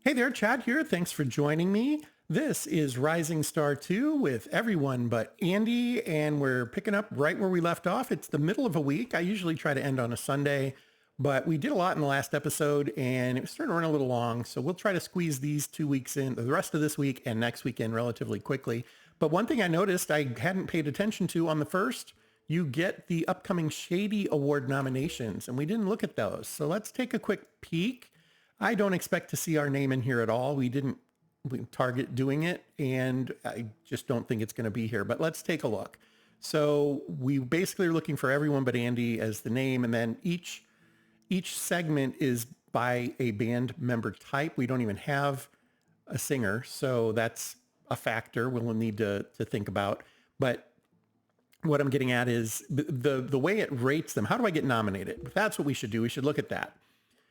Hey there, Chad here. Thanks for joining me. This is Rising Star 2 with everyone but Andy, and we're picking up right where we left off. It's the middle of a week. I usually try to end on a Sunday, but we did a lot in the last episode, and it was starting to run a little long, so we'll try to squeeze these 2 weeks in, the rest of this week and next weekend relatively quickly. But one thing I noticed I hadn't paid attention to on the first, you get the upcoming Shady Award nominations, and we didn't look at those. So let's take a quick peek. I don't expect to see our name in here at all. We target doing it, and I just don't think it's going to be here. But let's take a look. So we basically are looking for everyone but Andy as the name, and then each segment is by a band member type. We don't even have a singer, so that's a factor we'll need to think about. But what I'm getting at is the way it rates them. How do I get nominated? If that's what we should do, we should look at that.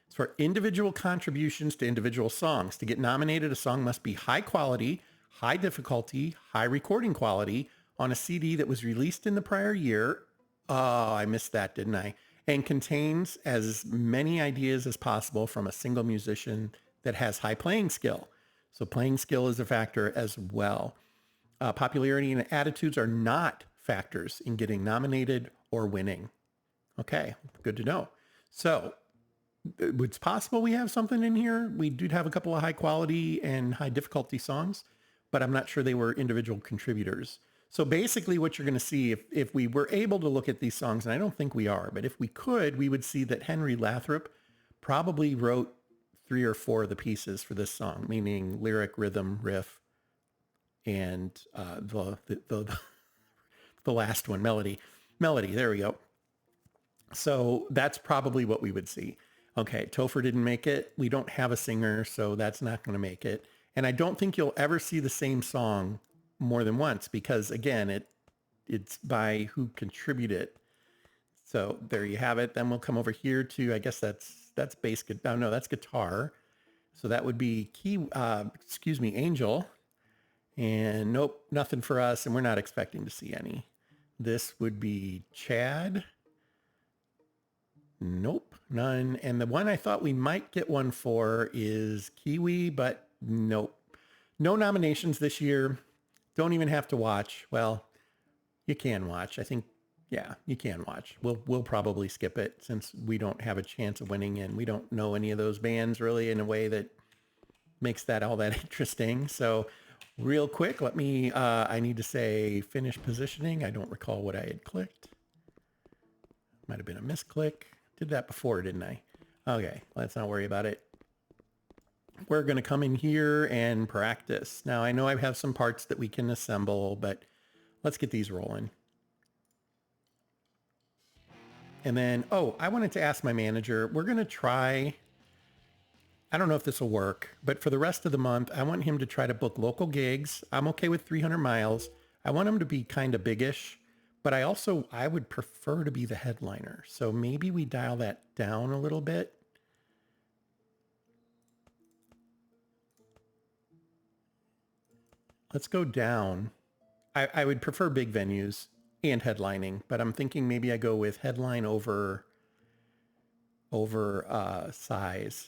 It's for individual contributions to individual songs. To get nominated, a song must be high quality, high difficulty, high recording quality on a CD that was released in the prior year. Oh, I missed that, didn't I? And contains as many ideas as possible from a single musician that has high playing skill. So playing skill is a factor as well. Popularity and attitudes are not factors in getting nominated or winning. Okay, good to know. So it's possible we have something in here. We did have a couple of high quality and high difficulty songs, but I'm not sure they were individual contributors. So basically what you're going to see if we were able to look at these songs, and I don't think we are, but if we could, we would see that Henry Lathrop probably wrote 3 or 4 of the pieces for this song, meaning lyric, rhythm, riff, and the last one, melody. There we go. So that's probably what we would see. Okay, Topher didn't make it. We don't have a singer, so that's not going to make it. And I don't think you'll ever see the same song more than once because, again, it's by who contributed. So there you have it. Then we'll come over here to, I guess that's bass. Oh, no, that's guitar. So that would be Angel. And nope, nothing for us, and we're not expecting to see any. This would be Chad. Nope, none. And the one I thought we might get one for is Kiwi, but nope. No nominations this year. Don't even have to watch. Well, you can watch. I think, yeah, you can watch. We'll probably skip it since we don't have a chance of winning and we don't know any of those bands really in a way that makes that all that interesting. So real quick, I need to say finish positioning. I don't recall what I had clicked. Might have been a misclick. Did that before, didn't I? Okay, let's not worry about it. We're going to come in here and practice. Now, I know I have some parts that we can assemble, but let's get these rolling. And then, I wanted to ask my manager, we're going to try, I don't know if this will work, but for the rest of the month, I want him to try to book local gigs. I'm okay with 300 miles. I want him to be kind of biggish. But I would prefer to be the headliner. So maybe we dial that down a little bit. Let's go down. I would prefer big venues and headlining, but I'm thinking maybe I go with headline over size.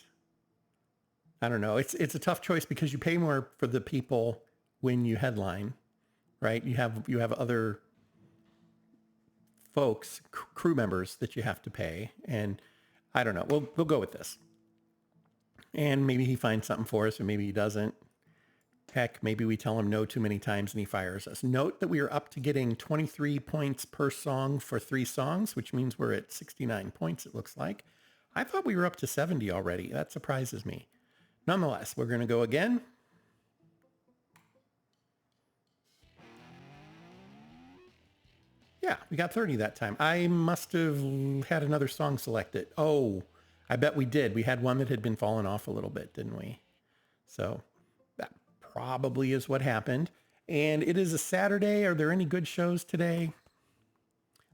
I don't know. It's a tough choice because you pay more for the people when you headline, right? You have other folks, crew members that you have to pay. And I don't know. We'll go with this. And maybe he finds something for us or maybe he doesn't. Heck, maybe we tell him no too many times and he fires us. Note that we are up to getting 23 points per song for 3 songs, which means we're at 69 points, it looks like. I thought we were up to 70 already. That surprises me. Nonetheless, we're going to go again. Yeah, we got 30 that time. I must have had another song selected. Oh, I bet we did. We had one that had been falling off a little bit, didn't we? So that probably is what happened. And it is a Saturday. Are there any good shows today?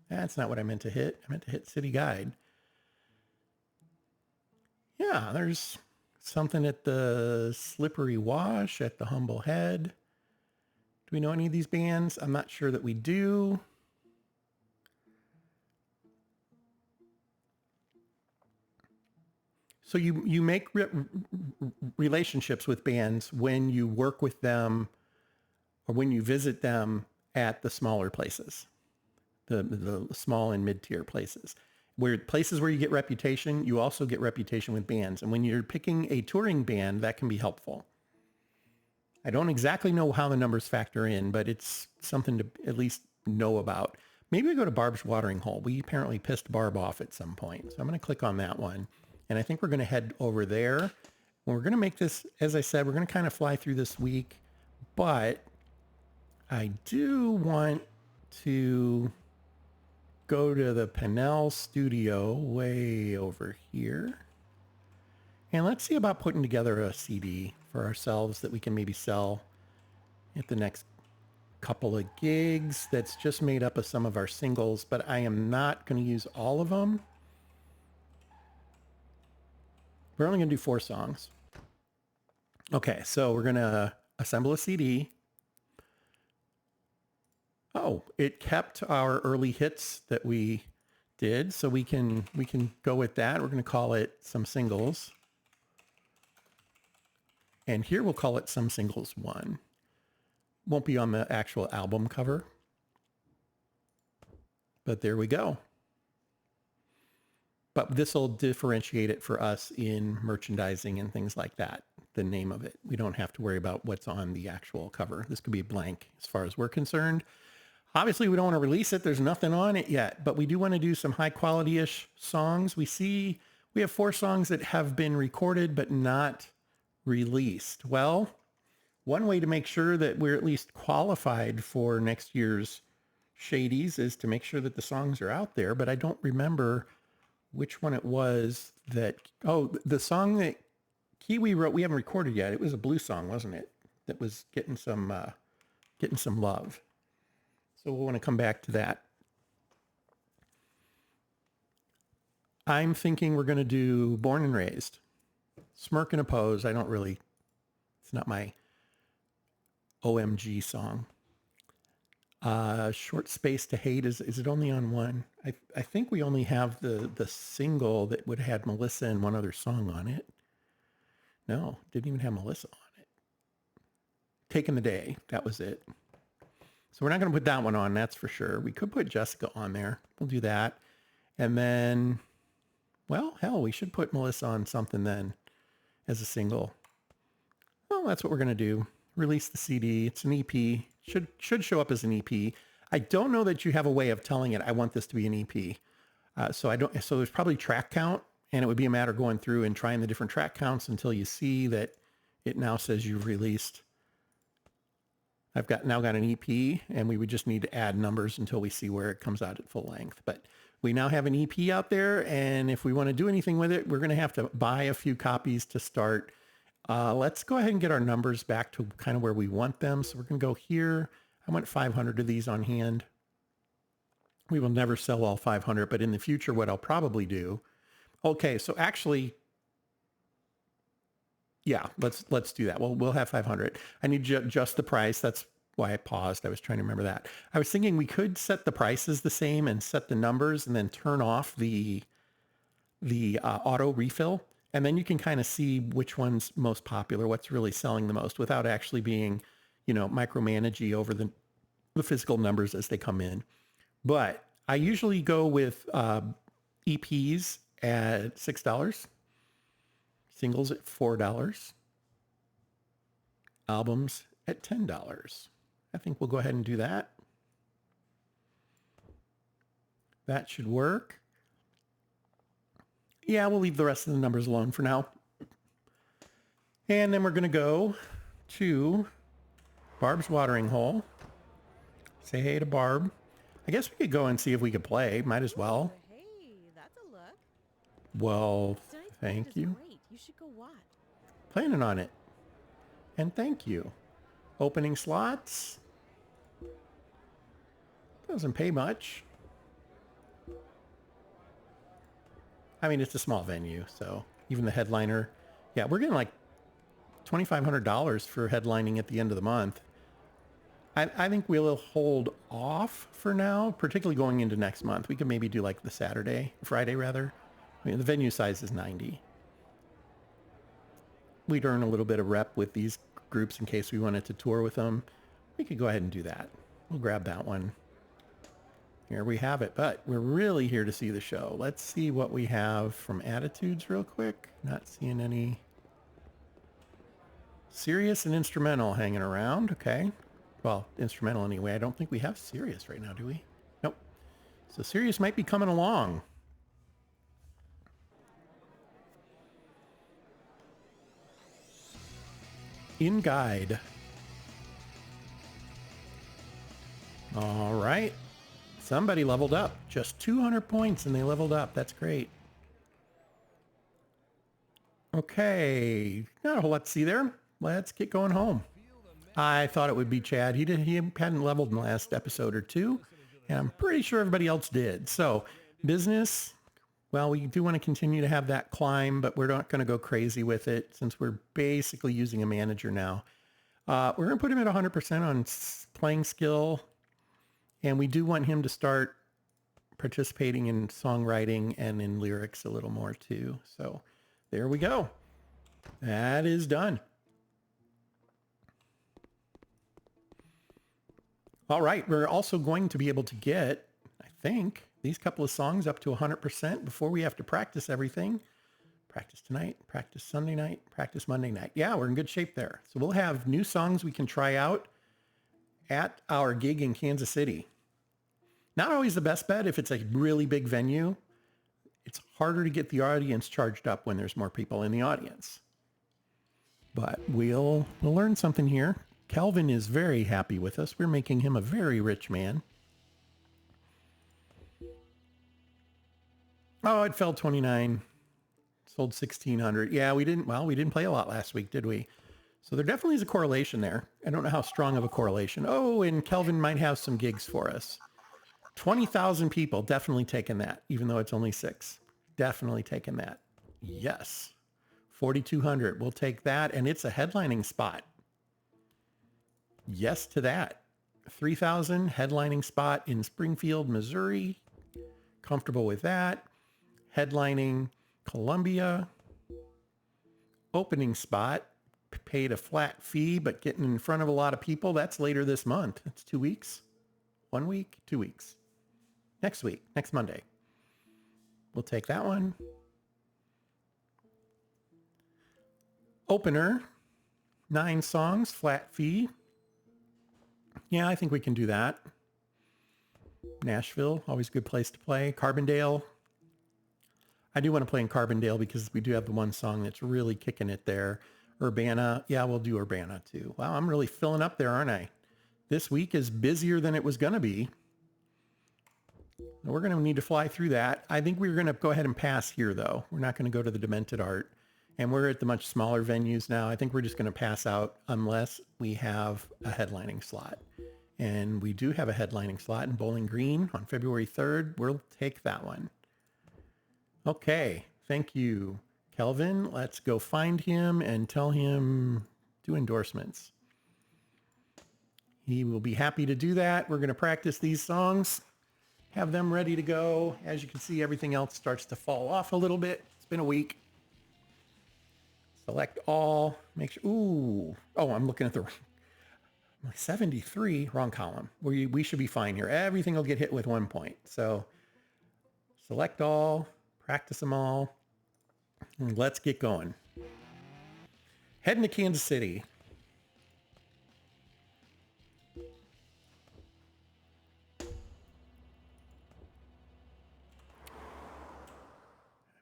That's not what I meant to hit. I meant to hit City Guide. Yeah, there's something at the Slippery Wash, at the Humble Head. Do we know any of these bands? I'm not sure that we do. So you make relationships with bands when you work with them or when you visit them at the smaller places, the small and mid-tier places. Where places where you get reputation, you also get reputation with bands. And when you're picking a touring band, that can be helpful. I don't exactly know how the numbers factor in, but it's something to at least know about. Maybe we go to Barb's watering hole. We apparently pissed Barb off at some point. So I'm going to click on that one. And I think we're going to head over there. And we're going to make this, as I said, we're going to kind of fly through this week. But I do want to go to the Pennell studio way over here. And let's see about putting together a CD for ourselves that we can maybe sell at the next couple of gigs. That's just made up of some of our singles, but I am not going to use all of them. We're only going to do 4 songs. Okay, so we're going to assemble a CD. Oh, it kept our early hits that we did, so we can go with that. We're going to call it Some Singles. And here we'll call it Some Singles 1. Won't be on the actual album cover. But there we go. But this will differentiate it for us in merchandising and things like that, the name of it. We don't have to worry about what's on the actual cover. This could be blank as far as we're concerned. Obviously, we don't want to release it. There's nothing on it yet, but we do want to do some high quality-ish songs. We have 4 songs that have been recorded but not released. Well, one way to make sure that we're at least qualified for next year's Shadies is to make sure that the songs are out there, but I don't remember which one it was that, the song that Kiwi wrote, we haven't recorded yet. It was a blues song, wasn't it? That was getting some love. So we'll want to come back to that. I'm thinking we're going to do Born and Raised. Smirk and Oppose, it's not my OMG song. Short Space to Hate, is it only on one? I think we only have the single that would have had Melissa and one other song on it. No, didn't even have Melissa on it. Taking the Day, that was it. So we're not going to put that one on, that's for sure. We could put Jessica on there. We'll do that. And then, well, hell, we should put Melissa on something then as a single. Well, that's what we're going to do. Release the CD. It's an EP. Should show up as an EP. I don't know that you have a way of telling it, I want this to be an EP. So there's probably track count, and it would be a matter of going through and trying the different track counts until you see that it now says you've released. I've now got an EP, and we would just need to add numbers until we see where it comes out at full length. But we now have an EP out there, and if we want to do anything with it, we're going to have to buy a few copies to start. Let's go ahead and get our numbers back to kind of where we want them. So we're going to go here. I want 500 of these on hand. We will never sell all 500, but in the future, what I'll probably do. Okay, so actually, yeah, let's do that. We'll have 500. I need to adjust the price. That's why I paused. I was trying to remember that. I was thinking we could set the prices the same and set the numbers and then turn off the auto refill. And then you can kind of see which one's most popular, what's really selling the most without actually being, micromanagey over the physical numbers as they come in. But I usually go with EPs at $6, singles at $4, albums at $10. I think we'll go ahead and do that. That should work. Yeah, we'll leave the rest of the numbers alone for now. And then we're going to go to Barb's watering hole. Say hey to Barb. I guess we could go and see if we could play. Might as well. Hey, that's a look. Well, thank you. Great. You should go watch. Planning on it. And thank you. Opening slots. Doesn't pay much. I mean, it's a small venue, so even the headliner, yeah, we're getting like $2,500 for headlining at the end of the month. I think we'll hold off for now, particularly going into next month. We could maybe do like the Friday rather. I mean, the venue size is 90. we'd earn a little bit of rep with these groups in case we wanted to tour with them. We could go ahead and do that. We'll grab that one. Here we have it, but we're really here to see the show. Let's see what we have from Attitudes real quick. Not seeing any serious and instrumental hanging around. Okay. Well, instrumental anyway. I don't think we have serious right now, do we? Nope. So serious might be coming along. In guide. All right. Somebody leveled up. Just 200 points and they leveled up. That's great. Okay. Not a whole lot to see there. Let's get going home. I thought it would be Chad. He hadn't leveled in the last episode or two. And I'm pretty sure everybody else did. So business, well, we do want to continue to have that climb, but we're not going to go crazy with it since we're basically using a manager now. We're going to put him at 100% on playing skill. And we do want him to start participating in songwriting and in lyrics a little more too. So there we go. That is done. All right. We're also going to be able to get, I think, these couple of songs up to 100% before we have to practice everything. Practice tonight, practice Sunday night, practice Monday night. Yeah, we're in good shape there. So we'll have new songs we can try out at our gig in Kansas City. Not always the best bet if it's a really big venue. It's harder to get the audience charged up when there's more people in the audience. But we'll learn something here. Kelvin is very happy with us. We're making him a very rich man. Oh, it fell 29. Sold 1,600. Yeah, we didn't play a lot last week, did we? So there definitely is a correlation there. I don't know how strong of a correlation. Oh, and Kelvin might have some gigs for us. 20,000 people, definitely taking that, even though it's only 6. Definitely taking that. Yes. 4,200, we'll take that, and it's a headlining spot. Yes to that. 3,000, headlining spot in Springfield, Missouri. Comfortable with that. Headlining Columbia. Opening spot. Paid a flat fee, but getting in front of a lot of people. That's later this month. It's 2 weeks. 1 week, 2 weeks. Next week, next Monday. We'll take that one. Opener, 9 songs, flat fee. Yeah, I think we can do that. Nashville, always a good place to play. Carbondale. I do want to play in Carbondale because we do have the one song that's really kicking it there. Urbana. Yeah, we'll do Urbana too. Wow, I'm really filling up there, aren't I? This week is busier than it was going to be. We're going to need to fly through that. I think we're going to go ahead and pass here, though. We're not going to go to the Demented Art. And we're at the much smaller venues now. I think we're just going to pass out unless we have a headlining slot. And we do have a headlining slot in Bowling Green on February 3rd. We'll take that one. Okay. Thank you, Kelvin. Let's go find him and tell him do endorsements. He will be happy to do that. We're going to practice these songs, have them ready to go. As you can see, everything else starts to fall off a little bit. It's been a week. Select all, make sure, ooh, oh, I'm looking at the 73, wrong column. We should be fine here. Everything will get hit with 1 point. So select all, practice them all, and let's get going. Heading to Kansas City.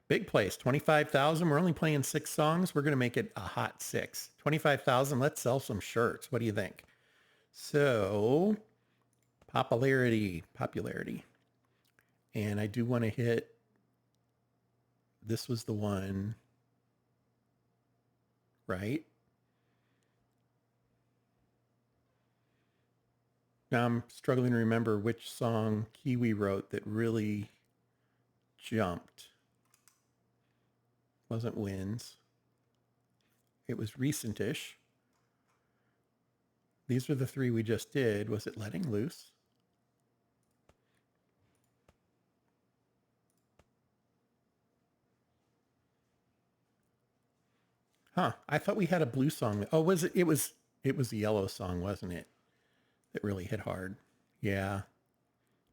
Big place, 25,000. We're only playing 6 songs. We're going to make it a hot 6. 25,000. Let's sell some shirts. What do you think? So, popularity. And I do want to hit, this was the one, right? Now I'm struggling to remember which song Kiwi wrote that really jumped. Wasn't Wins. It was recentish. These are the 3 we just did. Was it Letting Loose? Huh. I thought we had a blue song. Oh, was it? It was the yellow song, wasn't it? That really hit hard. Yeah,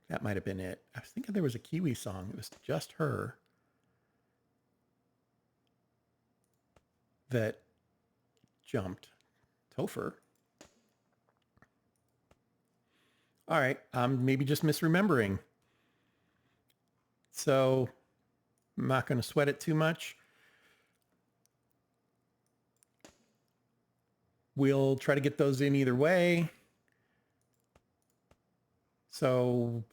that might have been it. I was thinking there was a Kiwi song. It was just her that jumped. Topher. All right. I'm maybe just misremembering. So I'm not going to sweat it too much. We'll try to get those in either way. So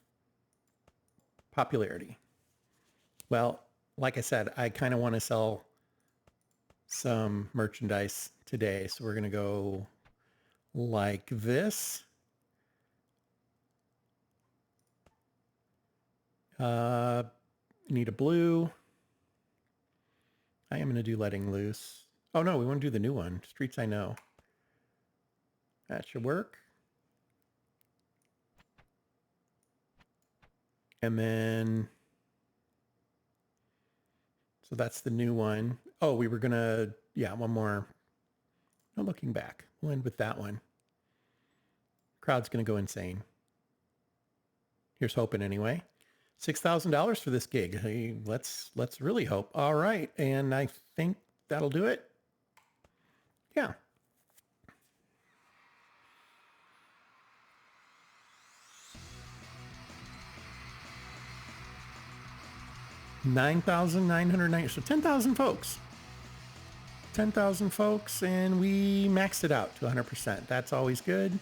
popularity. Well, like I said, I kind of want to sell some merchandise today. So we're going to go like this. Need a blue. I am going to do letting loose. Oh no, we want to do the new one. Streets I Know. That should work. And then, so that's the new one. Oh, we were going to, yeah, one more. No looking back. We'll end with that one. Crowd's going to go insane. Here's hoping anyway. $6,000 for this gig. Hey, let's really hope. All right. And I think that'll do it. Yeah. $9,990. So 10,000 folks. 10,000 folks, and we maxed it out to 100%. That's always good.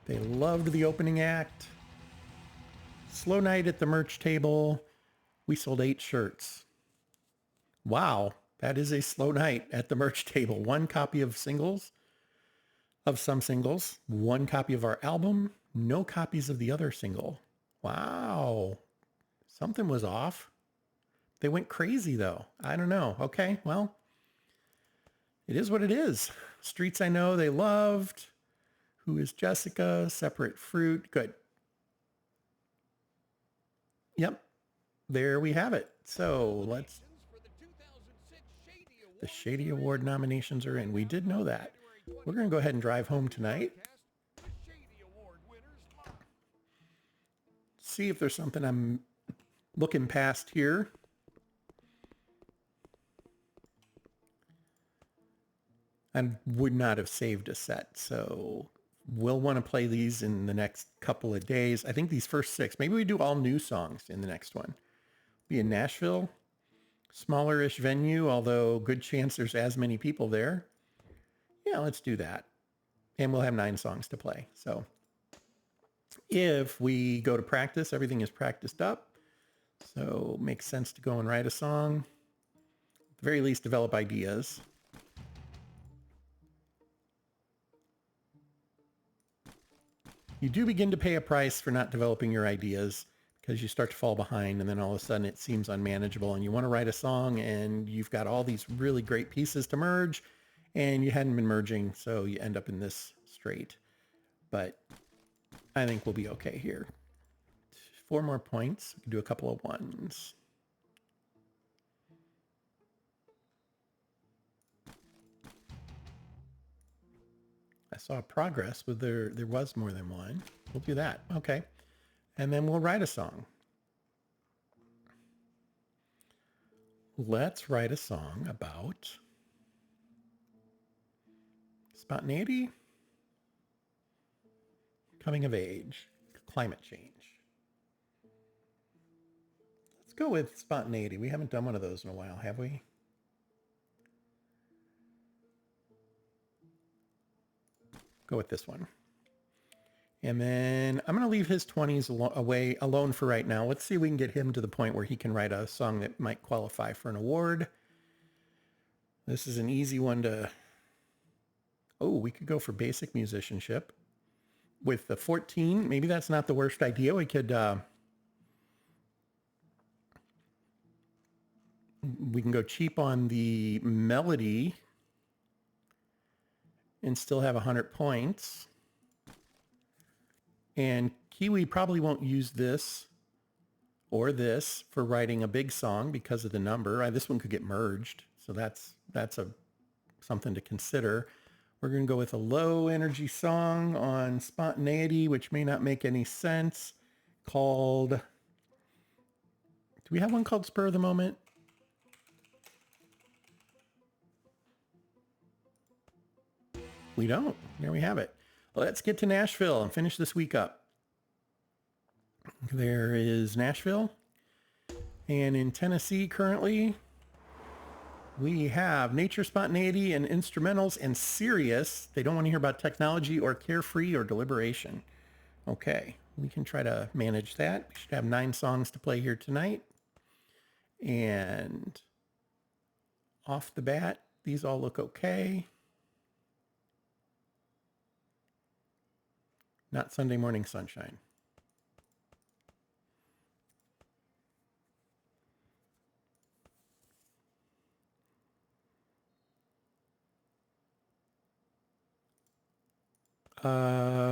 They loved the opening act. Slow night at the merch table. We sold 8 shirts. Wow, that is a slow night at the merch table. 1 copy of singles, of some singles. 1 copy of our album. No copies of the other single. Wow, something was off. They went crazy though. I don't know. Okay, well, it is what it is. Streets I Know they loved. Who is Jessica? Separate Fruit. Good. Yep. There we have it. So let's... The Shady Award nominations are in. We did know that. We're going to go ahead and drive home tonight. See if there's something I'm looking past here. I would not have saved a set, so we'll want to play these in the next couple of days. I think these first 6, maybe we do all new songs in the next one. Be in Nashville, smaller-ish venue, although good chance there's as many people there. Yeah, let's do that. And we'll have 9 songs to play. So if we go to practice, everything is practiced up. So it makes sense to go and write a song. At the very least, develop ideas. You do begin to pay a price for not developing your ideas because you start to fall behind and then all of a sudden it seems unmanageable and you want to write a song and you've got all these really great pieces to merge and you hadn't been merging, so you end up in this strait. But I think we'll be okay here. 4 more points. We can do a couple of 1s. I saw progress with there was more than 1. We'll do that. Okay. And then we'll write a song. Let's write a song about spontaneity, coming of age, climate change. Let's go with spontaneity. We haven't done one of those in a while, have we? Go with this one. And then I'm going to leave his 20s away alone for right now. Let's see if we can get him to the point where he can write a song that might qualify for an award. This is an easy one to... Oh, we could go for basic musicianship. With the 14, maybe that's not the worst idea. We could... we can go cheap on the melody and still have 100 points. And Kiwi probably won't use this or this for writing a big song because of the number. This one could get merged. So that's a something to consider. We're going to go with a low energy song on Spontaneity, which may not make any sense, called, do we have one called Spur of the Moment? We don't. There we have it. Let's get to Nashville and finish this week up. There is Nashville. And in Tennessee currently, we have Nature, Spontaneity, and Instrumentals, and Serious. They don't want to hear about technology or Carefree or Deliberation. Okay, we can try to manage that. We should have 9 songs to play here tonight. And off the bat, these all look okay. Not Sunday Morning Sunshine.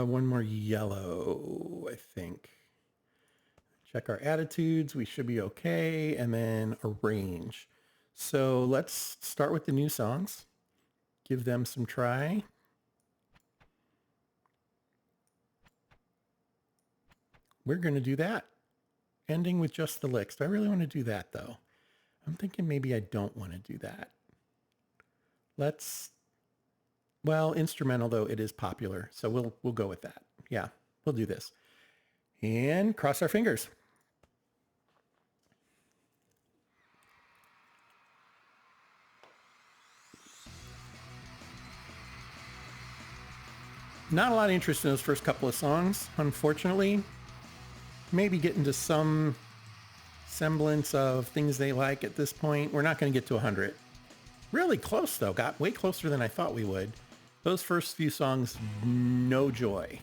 One more yellow, I think. Check our attitudes. We should be okay. And then arrange. So let's start with the new songs. Give them some try. We're going to do that. Ending with just the licks. Do I really want to do that, though? I'm thinking maybe I don't want to do that. Well, instrumental, though, it is popular. So we'll go with that. Yeah, we'll do this. And cross our fingers. Not a lot of interest in those first couple of songs, unfortunately. Maybe getting to some semblance of things they like at this point. We're not going to get to 100. Really close, though. Got way closer than I thought we would. Those first few songs, no joy.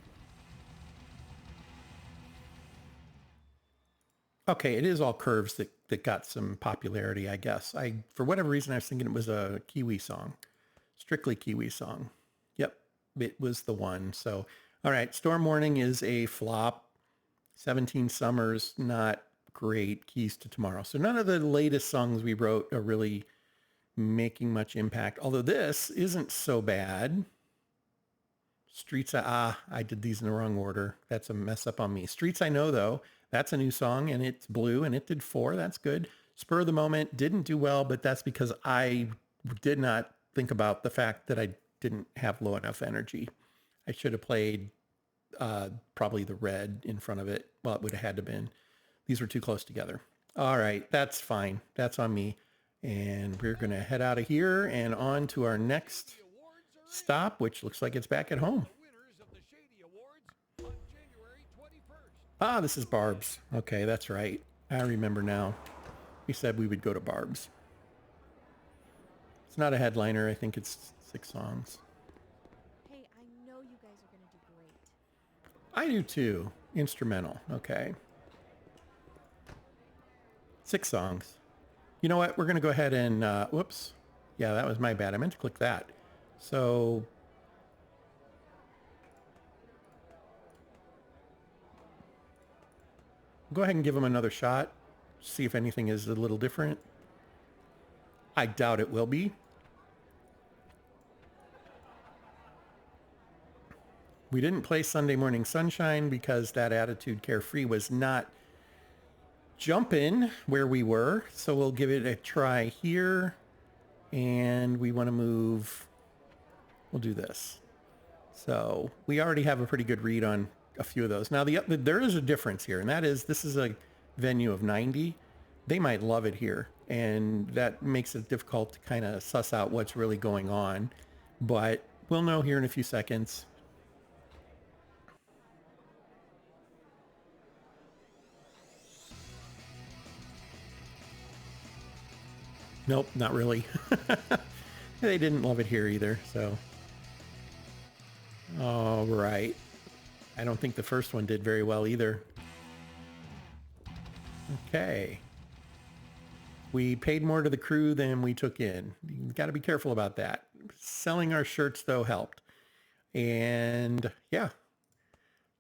Okay, it is all curves that got some popularity, I guess. For whatever reason, I was thinking it was a Kiwi song. Strictly Kiwi song. Yep, it was the one. So, all right, Storm Warning is a flop. 17 Summers, not great. Keys to Tomorrow. So none of the latest songs we wrote are really making much impact. Although this isn't so bad. Streets, I did these in the wrong order. That's a mess up on me. Streets I Know, though, that's a new song, and it's blue, and it did 4. That's good. Spur of the Moment didn't do well, but that's because I did not think about the fact that I didn't have low enough energy. I should have played probably the red in front of it. Well, it would have had to been. These were too close together. All right, that's fine. That's on me. And we're going to head out of here and on to our next stop, which looks like it's back at home. This is Barb's. Okay, that's right. I remember now. We said we would go to Barb's. It's not a headliner. I think it's 6 songs. Hey, I know you guys are going to do great. I do too. Instrumental. Okay. 6 songs. You know what? We're going to go ahead and, whoops. Yeah, that was my bad. I meant to click that. So go ahead and give them another shot. See if anything is a little different. I doubt it will be. We didn't play Sunday Morning Sunshine because that Attitude Carefree was not jumping where we were. So we'll give it a try here. And we want to move. We'll do this. So we already have a pretty good read on a few of those. Now, there is a difference here, and that is this is a venue of 90. They might love it here, and that makes it difficult to kind of suss out what's really going on. But we'll know here in a few seconds. Nope, not really. They didn't love it here either, so. All right. I don't think the first one did very well either. Okay. We paid more to the crew than we took in. You got to be careful about that. Selling our shirts, though, helped. And yeah.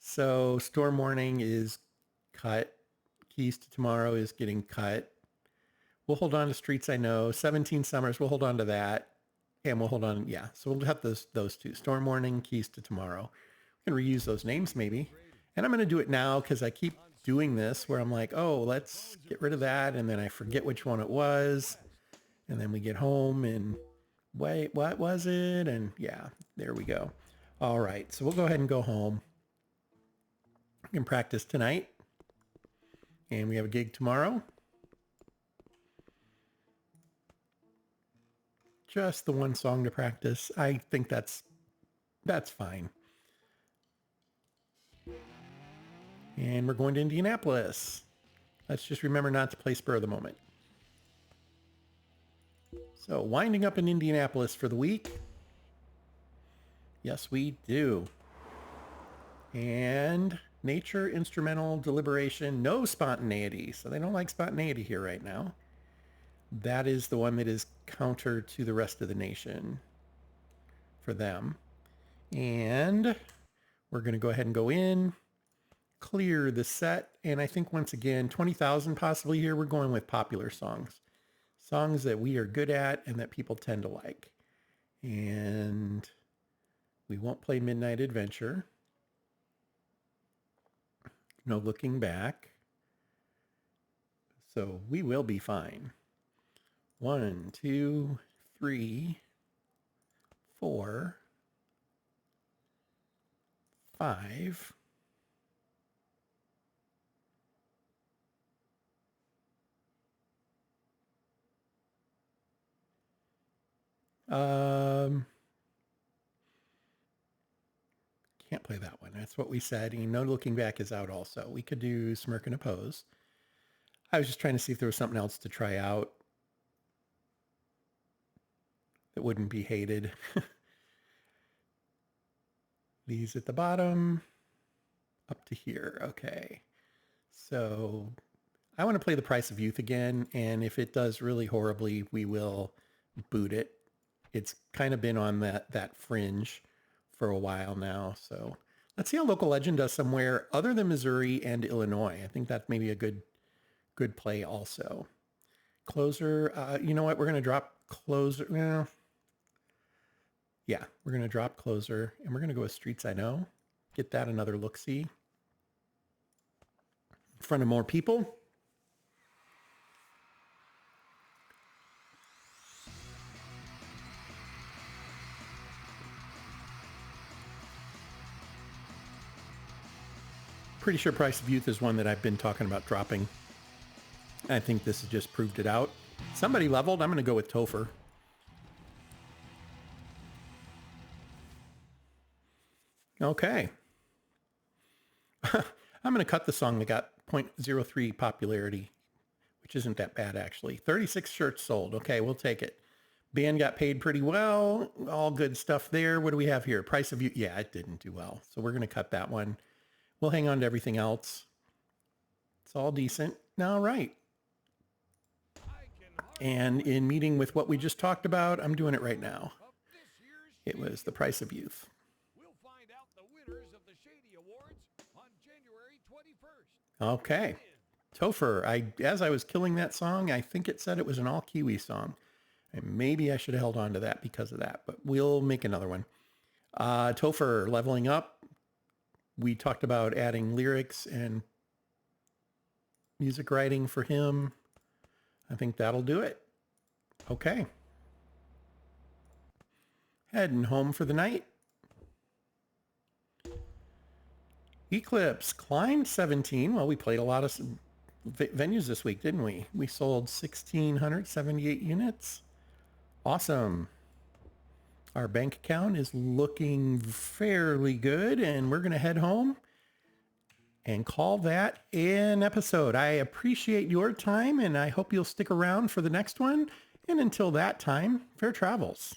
So Storm Warning is cut. Keys to Tomorrow is getting cut. We'll hold on to Streets I Know. 17 Summers, we'll hold on to that. And we'll hold on. Yeah. So we'll have those two. Storm Warning, Keys to Tomorrow. We can reuse those names maybe. And I'm going to do it now because I keep doing this where I'm like, oh, let's get rid of that. And then I forget which one it was. And then we get home and wait, what was it? And yeah, there we go. All right. So we'll go ahead and go home. We can practice tonight. And we have a gig tomorrow. Just the one song to practice. I think that's fine. And we're going to Indianapolis. Let's just remember not to play spur of the moment. So winding up in Indianapolis for the week. Yes, we do. And nature, instrumental, deliberation, no spontaneity. So they don't like spontaneity here right now. That is the one that is counter to the rest of the nation for them. And we're going to go ahead and go in, clear the set. And I think once again, 20,000 possibly here. We're going with popular songs. Songs that we are good at and that people tend to like. And we won't play Midnight Adventure. No looking back. So we will be fine. 1, 2, 3, 4, 5. Can't play that one. That's what we said. And No Looking Back is out also. We could do Smirk and Oppose. I was just trying to see if there was something else to try out that wouldn't be hated. These at the bottom, up to here. Okay. So I want to play The Price of Youth again. And if it does really horribly, we will boot it. It's kind of been on that fringe for a while now. So let's see how Local Legend does somewhere other than Missouri and Illinois. I think that may be a good play also. Closer. You know what? We're going to drop Closer. Well, yeah, we're going to drop Closer and we're going to go with Streets I Know. Get that another look-see. In front of more people. Pretty sure Price of Youth is one that I've been talking about dropping. I think this has just proved it out. Somebody leveled. I'm going to go with Topher. Okay. I'm going to cut the song that got 0.03 popularity, which isn't that bad actually. 36 shirts sold. Okay, we'll take it. Band got paid pretty well. All good stuff there. What do we have here? Price of Youth. Yeah, it didn't do well. So we're going to cut that one. We'll hang on to everything else. It's all decent. All right. And in meeting with what we just talked about, I'm doing it right now. It was The Price of Youth. We'll find out the winners of the Shady Awards on January 21st. Okay. Topher, as I was killing that song, I think it said it was an all Kiwi song. And maybe I should have held on to that because of that, but we'll make another one. Topher, leveling up. We talked about adding lyrics and music writing for him. I think that'll do it. Okay. Heading home for the night. Eclipse climbed 17. Well, we played a lot of venues this week, didn't we? We sold 1,678 units. Awesome. Our bank account is looking fairly good, and we're going to head home and call that an episode. I appreciate your time, and I hope you'll stick around for the next one. And until that time, fair travels.